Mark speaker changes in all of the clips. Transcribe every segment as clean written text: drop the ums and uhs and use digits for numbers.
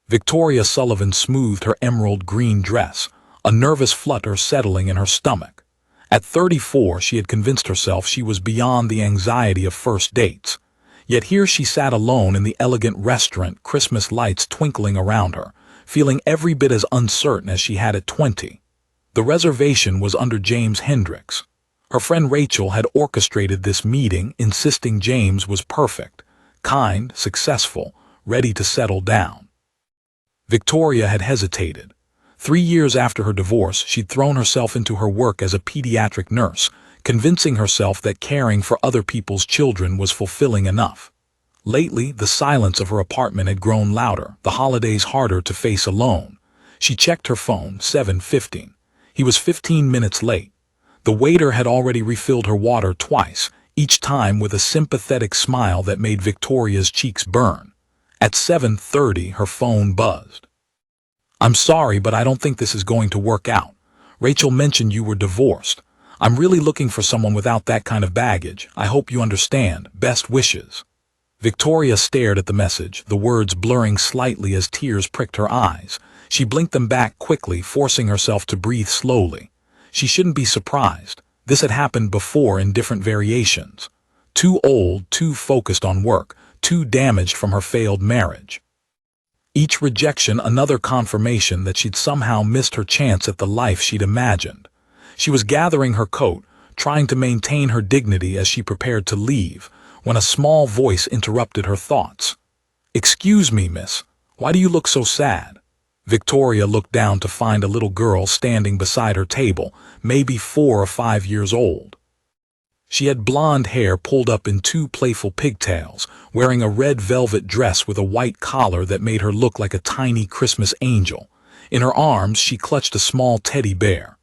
Speaker 1: Victoria Sullivan smoothed her emerald green dress, a nervous flutter settling in her stomach. At 34, she had convinced herself she was beyond the anxiety of first dates. Yet here she sat alone in the elegant restaurant, Christmas lights twinkling around her, feeling every bit as uncertain as she had at 20. The reservation was under James Hendricks. Her friend Rachel had orchestrated this meeting, insisting James was perfect, kind, successful, ready to settle down. Victoria had hesitated. 3 years after her divorce, she'd thrown herself into her work as a pediatric nurse, convincing herself that caring for other people's children was fulfilling enough. Lately, the silence of her apartment had grown louder, the holidays harder to face alone. She checked her phone, 7:15. He was 15 minutes late. The waiter had already refilled her water twice, each time with a sympathetic smile that made Victoria's cheeks burn. At 7:30, her phone buzzed. "I'm sorry, but I don't think this is going to work out. Rachel mentioned you were divorced. I'm really looking for someone without that kind of baggage. I hope you understand. Best wishes." Victoria stared at the message, the words blurring slightly as tears pricked her eyes. She blinked them back quickly, forcing herself to breathe slowly. She shouldn't be surprised. This had happened before in different variations. Too old, too focused on work, too damaged from her failed marriage. Each rejection another confirmation that she'd somehow missed her chance at the life she'd imagined. She was gathering her coat, trying to maintain her dignity as she prepared to leave, when a small voice interrupted her thoughts. "Excuse me, miss. Why do you look so sad?" Victoria looked down to find a little girl standing beside her table, maybe 4 or 5 years old. She had blonde hair pulled up in 2 playful pigtails, wearing a red velvet dress with a white collar that made her look like a tiny Christmas angel. In her arms, she clutched a small teddy bear.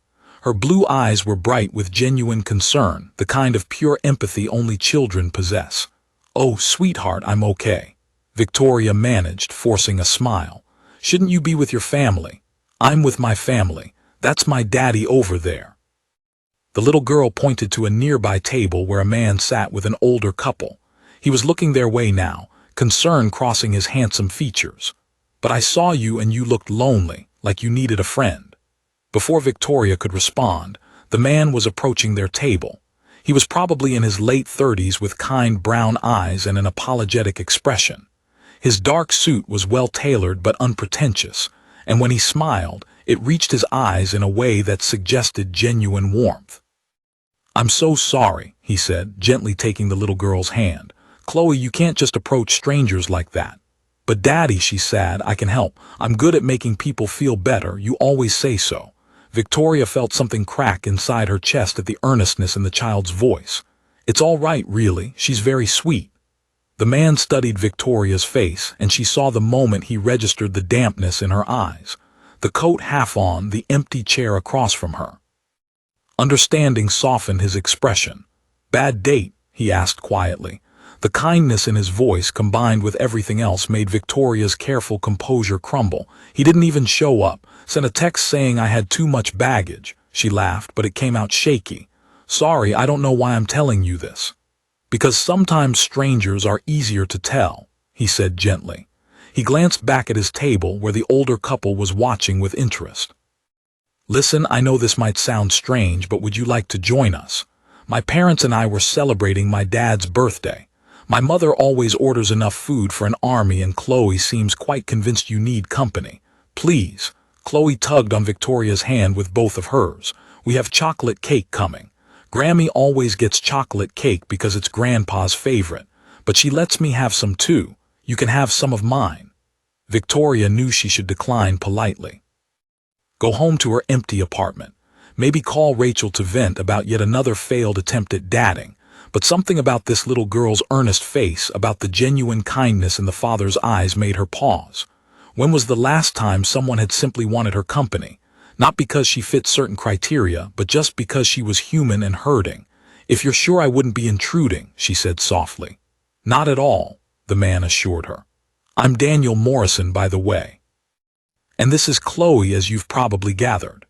Speaker 1: Her blue eyes were bright with genuine concern, the kind of pure empathy only children possess. "Oh, sweetheart, I'm okay," Victoria managed, forcing a smile. "Shouldn't you be with your family?" "I'm with my family. That's my daddy over there." The little girl pointed to a nearby table where a man sat with an older couple. He was looking their way now, concern crossing his handsome features. "But I saw you and you looked lonely, like you needed a friend." Before Victoria could respond, the man was approaching their table. He was probably in his late 30s with kind brown eyes and an apologetic expression. His dark suit was well-tailored but unpretentious, and when he smiled, it reached his eyes in a way that suggested genuine warmth. "I'm so sorry," he said, gently taking the little girl's hand. "Chloe, you can't just approach strangers like that." "But Daddy," she said, "I can help. I'm good at making people feel better. You always say so." Victoria felt something crack inside her chest at the earnestness in the child's voice. "It's all right, really. She's very sweet." The man studied Victoria's face, and she saw the moment he registered the dampness in her eyes. The coat half on, the empty chair across from her. Understanding softened his expression. "Bad date?" he asked quietly. The kindness in his voice, combined with everything else, made Victoria's careful composure crumble. "He didn't even show up. Sent a text saying I had too much baggage." She laughed, but it came out shaky. "Sorry, I don't know why I'm telling you this." "Because sometimes strangers are easier to tell," he said gently. He glanced back at his table where the older couple was watching with interest. "Listen, I know this might sound strange, but would you like to join us? My parents and I were celebrating my dad's birthday. My mother always orders enough food for an army, and Chloe seems quite convinced you need company. Please." Chloe tugged on Victoria's hand with both of hers. "We have chocolate cake coming. Grammy always gets chocolate cake because it's Grandpa's favorite, but she lets me have some too. You can have some of mine." Victoria knew she should decline politely. Go home to her empty apartment. Maybe call Rachel to vent about yet another failed attempt at dating. But something about this little girl's earnest face, about the genuine kindness in the father's eyes, made her pause. When was the last time someone had simply wanted her company? Not because she fit certain criteria, but just because she was human and hurting. "If you're sure I wouldn't be intruding," she said softly. "Not at all," the man assured her. "I'm Daniel Morrison, by the way. And this is Chloe, as you've probably gathered."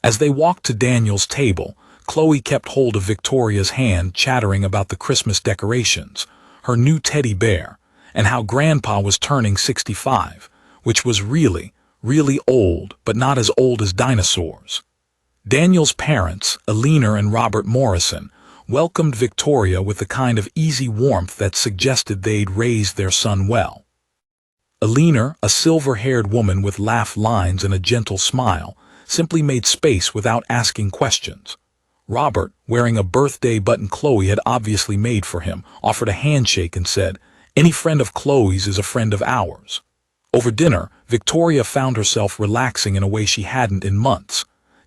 Speaker 1: As they walked to Daniel's table, Chloe kept hold of Victoria's hand, chattering about the Christmas decorations, her new teddy bear, and how Grandpa was turning 65, which was really, really old, but not as old as dinosaurs. Daniel's parents, Eleanor and Robert Morrison, welcomed Victoria with the kind of easy warmth that suggested they'd raised their son well. Eleanor, a silver-haired woman with laugh lines and a gentle smile, simply made space without asking questions. Robert, wearing a birthday button Chloe had obviously made for him, offered a handshake and said, "Any friend of Chloe's is a friend of ours." Over dinner, Victoria found herself relaxing in a way she hadn't in months.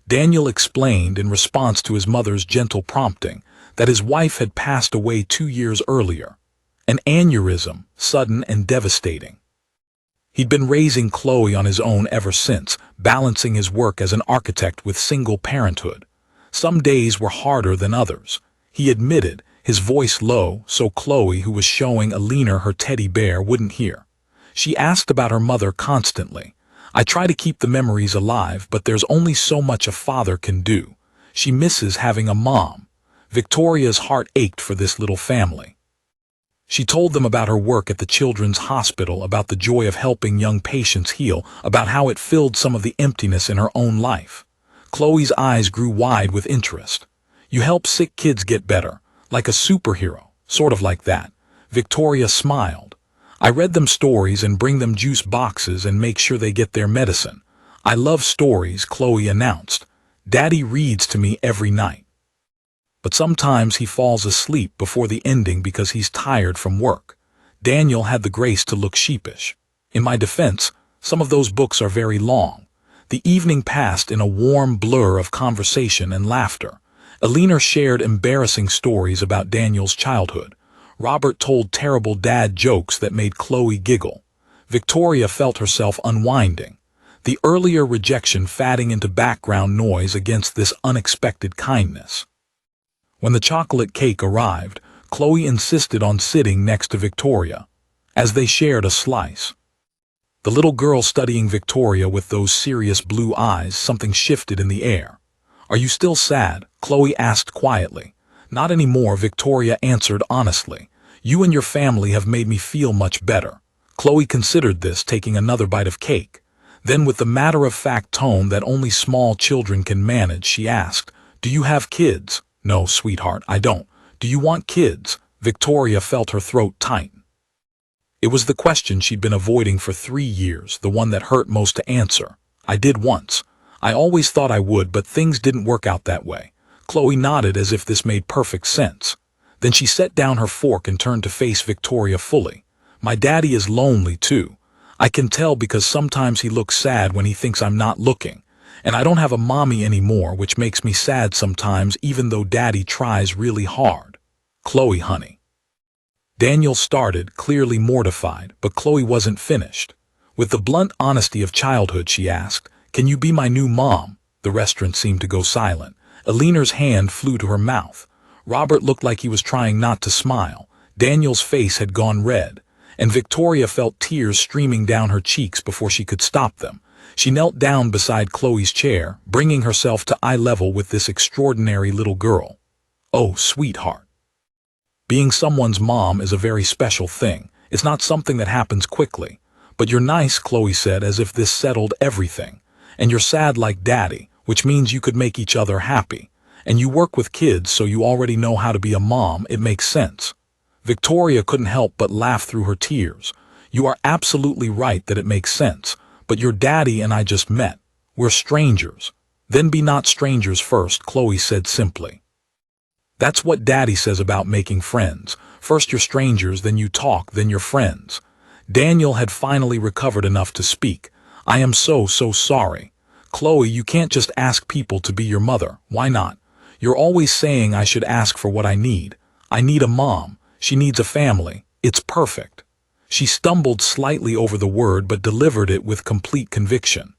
Speaker 1: Daniel explained, in response to his mother's gentle prompting, that his wife had passed away 2 years earlier. An aneurysm, sudden and devastating. He'd been raising Chloe on his own ever since, balancing his work as an architect with single parenthood. Some days were harder than others, he admitted, his voice low so Chloe, who was showing Eleanor her teddy bear, wouldn't hear. She asked about her mother constantly. "I try to keep the memories alive, but there's only so much a father can do. She misses having a mom." Victoria's heart ached for this little family. She told them about her work at the children's hospital, about the joy of helping young patients heal, about how it filled some of the emptiness in her own life. Chloe's eyes grew wide with interest. "You help sick kids get better, like a superhero, sort of like that." Victoria smiled. "I read them stories and bring them juice boxes and make sure they get their medicine. I love stories," Chloe announced. "Daddy reads to me every night. But sometimes he falls asleep before the ending because he's tired from work." Daniel had the grace to look sheepish. "In my defense, some of those books are very long." The evening passed in a warm blur of conversation and laughter. Eleanor shared embarrassing stories about Daniel's childhood. Robert told terrible dad jokes that made Chloe giggle. Victoria felt herself unwinding, the earlier rejection fading into background noise against this unexpected kindness. When the chocolate cake arrived, Chloe insisted on sitting next to Victoria, as they shared a slice. The little girl studying Victoria with those serious blue eyes, something shifted in the air. "Are you still sad?" Chloe asked quietly. "Not anymore," Victoria answered honestly. "You and your family have made me feel much better." Chloe considered this, taking another bite of cake. Then, with the matter-of-fact tone that only small children can manage, she asked, "Do you have kids?" "No, sweetheart, I don't." "Do you want kids?" Victoria felt her throat tighten. It was the question she'd been avoiding for 3 years, the one that hurt most to answer. "I did once. I always thought I would, but things didn't work out that way." Chloe nodded as if this made perfect sense. Then she set down her fork and turned to face Victoria fully. "My daddy is lonely too. I can tell because sometimes he looks sad when he thinks I'm not looking. And I don't have a mommy anymore, which makes me sad sometimes, even though daddy tries really hard." "Chloe, honey." Daniel started, clearly mortified, but Chloe wasn't finished. With the blunt honesty of childhood, she asked, "Can you be my new mom?" The restaurant seemed to go silent. Eleanor's hand flew to her mouth. Robert looked like he was trying not to smile. Daniel's face had gone red, and Victoria felt tears streaming down her cheeks before she could stop them. She knelt down beside Chloe's chair, bringing herself to eye level with this extraordinary little girl. "Oh, sweetheart. Being someone's mom is a very special thing. It's not something that happens quickly. But you're nice," Chloe said, as if this settled everything. "And you're sad like daddy, which means you could make each other happy. And you work with kids, so you already know how to be a mom. It makes sense." Victoria couldn't help but laugh through her tears. "You are absolutely right that it makes sense. But your daddy and I just met. We're strangers." "Then be not strangers first," Chloe said simply. "That's what daddy says about making friends. First you're strangers, then you talk, then you're friends." Daniel had finally recovered enough to speak. "I am so sorry. Chloe, you can't just ask people to be your mother. Why not? You're always saying I should ask for what I need. I need a mom. She needs a family. It's perfect." She stumbled slightly over the word but delivered it with complete conviction.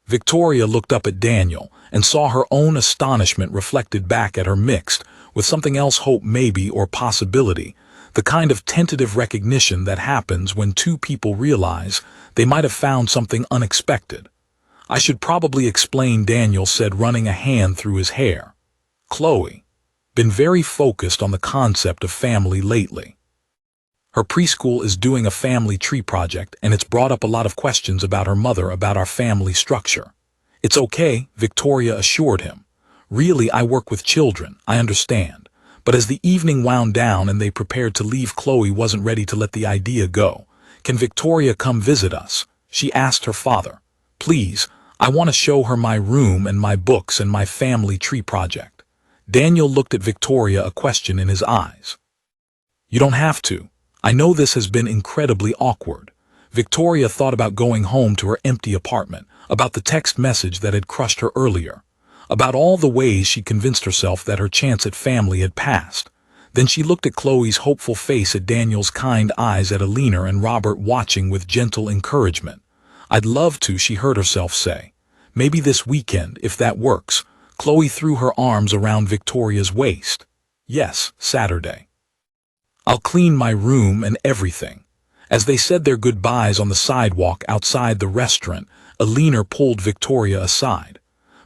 Speaker 1: Victoria looked up at Daniel and saw her own astonishment reflected back at her, mixed with something else, hope maybe, or possibility, the kind of tentative recognition that happens when two people realize they might have found something unexpected. "I should probably explain," Daniel said, running a hand through his hair. "Chloe, been very focused on the concept of family lately." Her preschool is doing a family tree project, and it's brought up a lot of questions about her mother, about our family structure. It's okay, Victoria assured him. Really, I work with children, I understand. But as the evening wound down and they prepared to leave, Chloe wasn't ready to let the idea go. Can Victoria come visit us? She asked her father. Please, I want to show her my room and my books and my family tree project. Daniel looked at Victoria, a question in his eyes. You don't have to. I know this has been incredibly awkward. Victoria thought about going home to her empty apartment, about the text message that had crushed her earlier, about all the ways she convinced herself that her chance at family had passed. Then she looked at Chloe's hopeful face, at Daniel's kind eyes, at Alina and Robert watching with gentle encouragement. I'd love to, she heard herself say. Maybe this weekend, if that works. Chloe threw her arms around Victoria's waist. Yes, Saturday. I'll clean my room and everything. As they said their goodbyes on the sidewalk outside the restaurant, Alina pulled Victoria aside.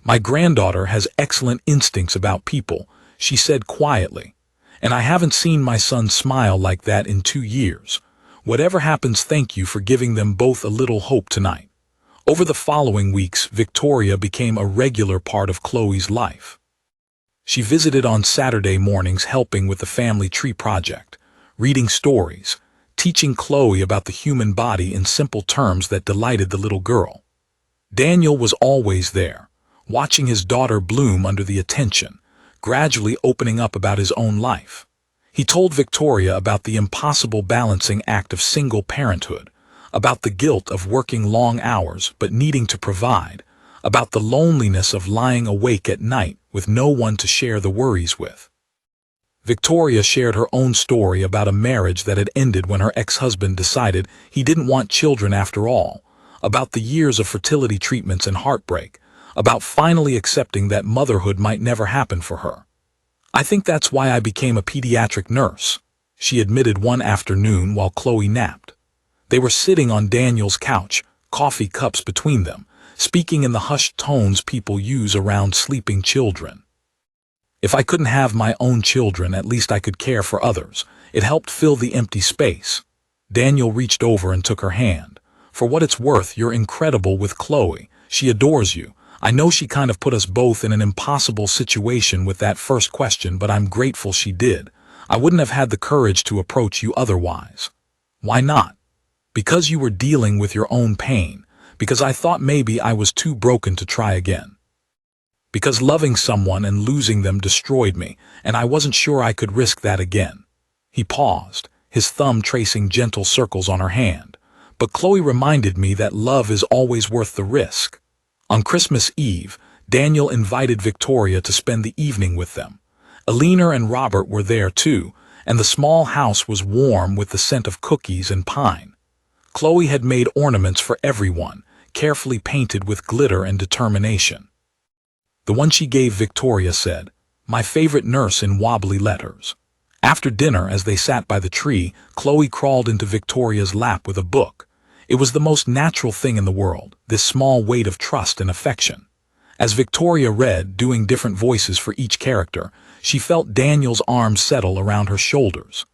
Speaker 1: My granddaughter has excellent instincts about people, she said quietly. And I haven't seen my son smile like that in 2 years. Whatever happens, thank you for giving them both a little hope tonight. Over the following weeks, Victoria became a regular part of Chloe's life. She visited on Saturday mornings, helping with the family tree project, reading stories, teaching Chloe about the human body in simple terms that delighted the little girl. Daniel was always there, watching his daughter bloom under the attention, gradually opening up about his own life. He told Victoria about the impossible balancing act of single parenthood, about the guilt of working long hours but needing to provide, about the loneliness of lying awake at night with no one to share the worries with. Victoria shared her own story about a marriage that had ended when her ex-husband decided he didn't want children after all, about the years of fertility treatments and heartbreak, about finally accepting that motherhood might never happen for her. I think that's why I became a pediatric nurse, she admitted one afternoon while Chloe napped. They were sitting on Daniel's couch, coffee cups between them, speaking in the hushed tones people use around sleeping children. If I couldn't have my own children, at least I could care for others. It helped fill the empty space. Daniel reached over and took her hand. For what it's worth, you're incredible with Chloe. She adores you. I know she kind of put us both in an impossible situation with that first question, but I'm grateful she did. I wouldn't have had the courage to approach you otherwise. Why not? Because you were dealing with your own pain. Because I thought maybe I was too broken to try again. Because loving someone and losing them destroyed me, and I wasn't sure I could risk that again. He paused, his thumb tracing gentle circles on her hand. But Chloe reminded me that love is always worth the risk. On Christmas Eve, Daniel invited Victoria to spend the evening with them. Alina and Robert were there too, and the small house was warm with the scent of cookies and pine. Chloe had made ornaments for everyone, carefully painted with glitter and determination. The one she gave Victoria said, "My favorite nurse," in wobbly letters. After dinner, as they sat by the tree, Chloe crawled into Victoria's lap with a book. It was the most natural thing in the world, this small weight of trust and affection. As Victoria read, doing different voices for each character, she felt Daniel's arms settle around her shoulders.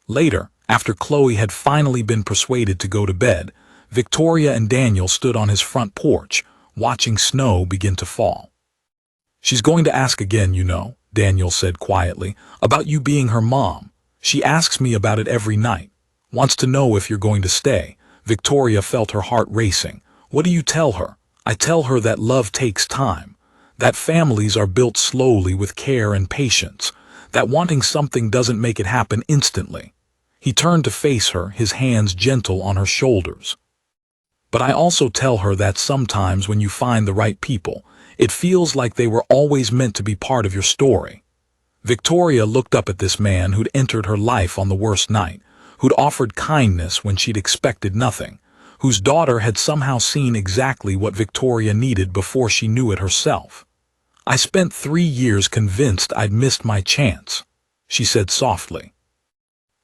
Speaker 1: Later, after Chloe had finally been persuaded to go to bed, Victoria and Daniel stood on his front porch, watching snow begin to fall. "She's going to ask again, you know," Daniel said quietly, "about you being her mom. She asks me about it every night. Wants to know if you're going to stay." Victoria felt her heart racing. "What do you tell her?" "I tell her that love takes time, that families are built slowly with care and patience, that wanting something doesn't make it happen instantly." He turned to face her, his hands gentle on her shoulders. "But I also tell her that sometimes when you find the right people, it feels like they were always meant to be part of your story." Victoria looked up at this man who'd entered her life on the worst night, who'd offered kindness when she'd expected nothing, whose daughter had somehow seen exactly what Victoria needed before she knew it herself. "I spent 3 years convinced I'd missed my chance," she said softly.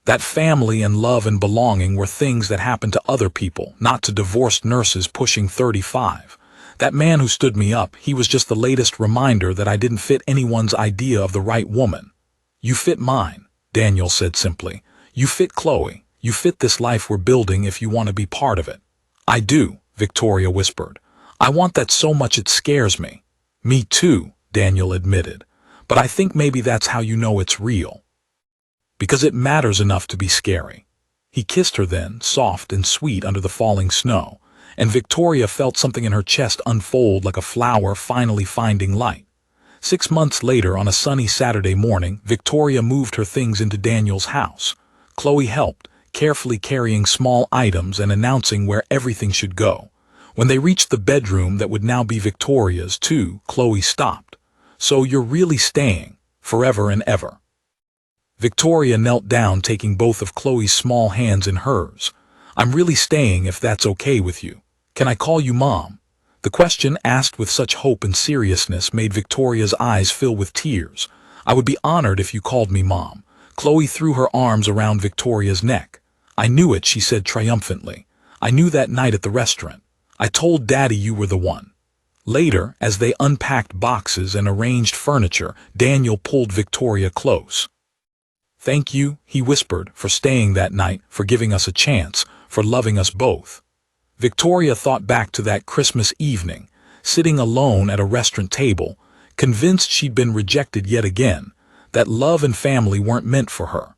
Speaker 1: "That family and love and belonging were things that happened to other people, not to divorced nurses pushing 35. That man who stood me up, he was just the latest reminder that I didn't fit anyone's idea of the right woman." "You fit mine," Daniel said simply. "You fit Chloe, You fit this life we're building if you want to be part of it." "I do," Victoria whispered. "I want that so much it scares me." "Me too," Daniel admitted. "But I think maybe that's how you know it's real. Because it matters enough to be scary." He kissed her then, soft and sweet under the falling snow, and Victoria felt something in her chest unfold like a flower finally finding light. 6 months later, on a sunny Saturday morning, Victoria moved her things into Daniel's house. Chloe helped, carefully carrying small items and announcing where everything should go. When they reached the bedroom that would now be Victoria's too, Chloe stopped. "So you're really staying, forever and ever?" Victoria knelt down, taking both of Chloe's small hands in hers. "I'm really staying if that's okay with you. Can I call you Mom?" The question, asked with such hope and seriousness, made Victoria's eyes fill with tears. "I would be honored if you called me Mom." Chloe threw her arms around Victoria's neck. "I knew it," she said triumphantly. "I knew that night at the restaurant. I told Daddy you were the one." Later, as they unpacked boxes and arranged furniture, Daniel pulled Victoria close. "Thank you," he whispered, "for staying that night, for giving us a chance, for loving us both." Victoria thought back to that Christmas evening, sitting alone at a restaurant table, convinced she'd been rejected yet again, that love and family weren't meant for her.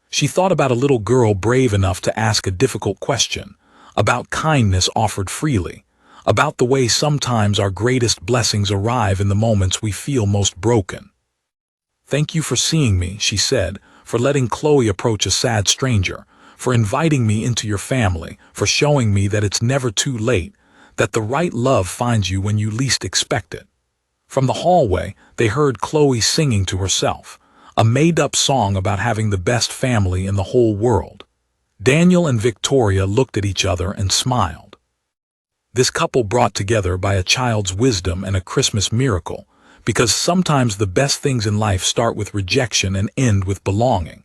Speaker 1: She thought about a little girl brave enough to ask a difficult question, about kindness offered freely, about the way sometimes our greatest blessings arrive in the moments we feel most broken. "Thank you for seeing me," she said, "for letting Chloe approach a sad stranger, for inviting me into your family, for showing me that it's never too late, that the right love finds you when you least expect it." From the hallway, they heard Chloe singing to herself, a made-up song about having the best family in the whole world. Daniel and Victoria looked at each other and smiled. This couple brought together by a child's wisdom and a Christmas miracle, because sometimes the best things in life start with rejection and end with belonging.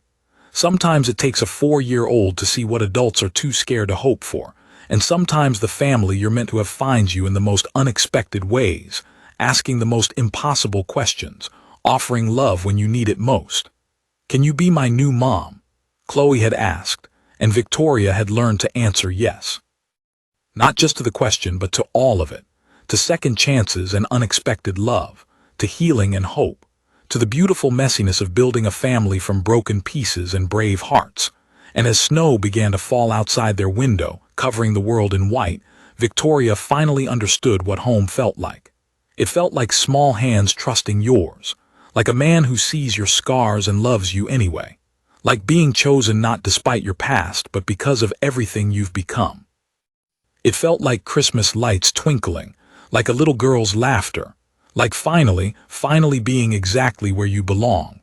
Speaker 1: Sometimes it takes a 4-year-old to see what adults are too scared to hope for, and sometimes the family you're meant to have finds you in the most unexpected ways, asking the most impossible questions, offering love when you need it most. "Can you be my new mom?" Chloe had asked, and Victoria had learned to answer yes. Not just to the question, but to all of it, to second chances and unexpected love, to healing and hope, to the beautiful messiness of building a family from broken pieces and brave hearts. And as snow began to fall outside their window, covering the world in white, Victoria finally understood what home felt like. It felt like small hands trusting yours, like a man who sees your scars and loves you anyway, like being chosen not despite your past, but because of everything you've become. It felt like Christmas lights twinkling, like a little girl's laughter, like finally being exactly where you belong,